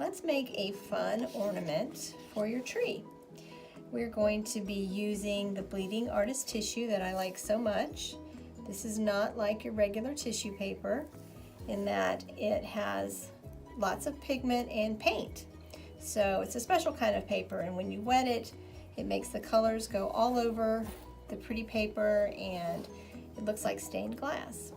let's make a fun ornament for your tree. We're going to be using the Bleeding Artist tissue that I like so much. This is not like your regular tissue paper in that it has lots of pigment and paint. So it's a special kind of paper, and when you wet it, it makes the colors go all over the pretty paper and it looks like stained glass.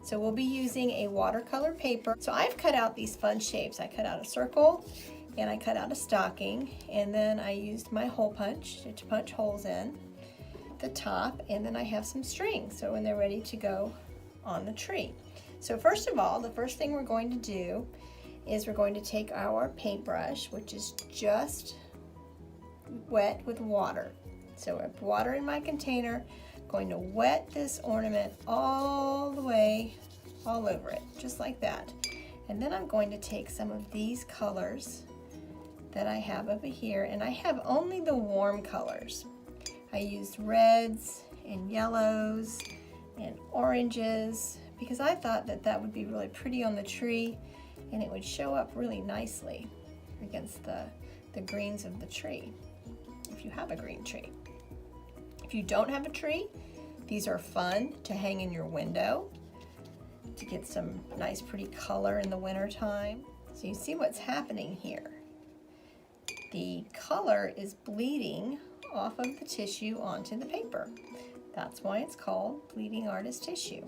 So we'll be using a watercolor paper. So I've cut out these fun shapes. I cut out a circle and I cut out a stocking, and then I used my hole punch to punch holes in the top, and then I have some string so when they're ready to go on the tree. So first of all, the first thing we're going to do is we're going to take our paintbrush, which is just wet with water. So I have water in my container. I'm going to wet this ornament all the way all over it, just like that. And then I'm going to take some of these colors that I have over here, and I have only the warm colors. I used reds and yellows and oranges because I thought that that would be really pretty on the tree and it would show up really nicely against the greens of the tree, if you have a green tree. If you don't have a tree, these are fun to hang in your window to get some nice pretty color in the winter time. So you see what's happening here. The color is bleeding off of the tissue onto the paper. That's why it's called Bleeding Artist tissue.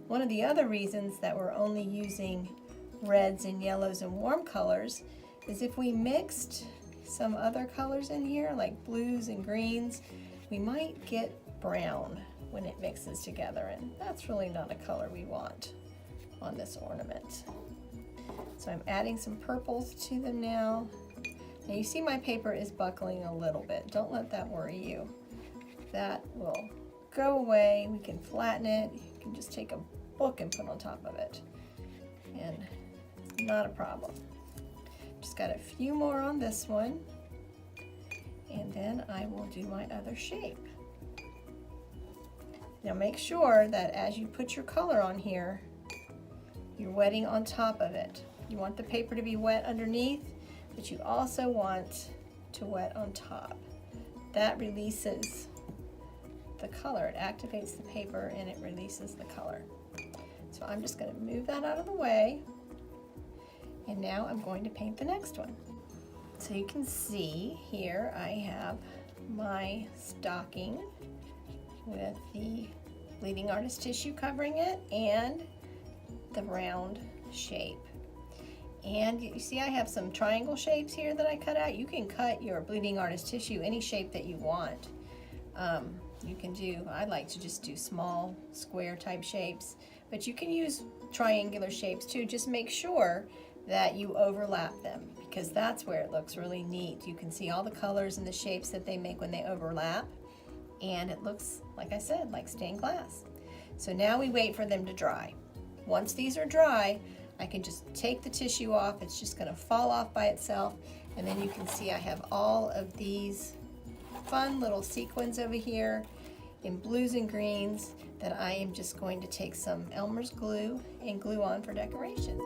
One of the other reasons that we're only using reds and yellows and warm colors is if we mixed some other colors in here, like blues and greens, we might get brown when it mixes together, and that's really not a color we want on this ornament. So I'm adding some purples to them now. Now you see my paper is buckling a little bit. Don't let that worry you. That will go away. We can flatten it. You can just take a book and put on top of it. And it's not a problem. Just got a few more on this one. And then I will do my other shape. Now make sure that as you put your color on here, you're wetting on top of it. You want the paper to be wet underneath, but you also want to wet on top. That releases the color. It activates the paper and it releases the color. So I'm just going to move that out of the way, and now I'm going to paint the next one. So you can see here I have my stocking with the Bleeding Artist tissue covering it and the round shape. And you see I have some triangle shapes here that I cut out. You can cut your Bleeding Artist tissue any shape that you want. You can do, I like to just do small square type shapes, but you can use triangular shapes too. Just make sure that you overlap them, because that's where it looks really neat. You can see all the colors and the shapes that they make when they overlap, and it looks, like I said, like stained glass. So now we wait for them to dry. Once these are dry, I can just take the tissue off. It's just going to fall off by itself, and then you can see I have all of these fun little sequins over here in blues and greens that I am just going to take some Elmer's glue and glue on for decoration.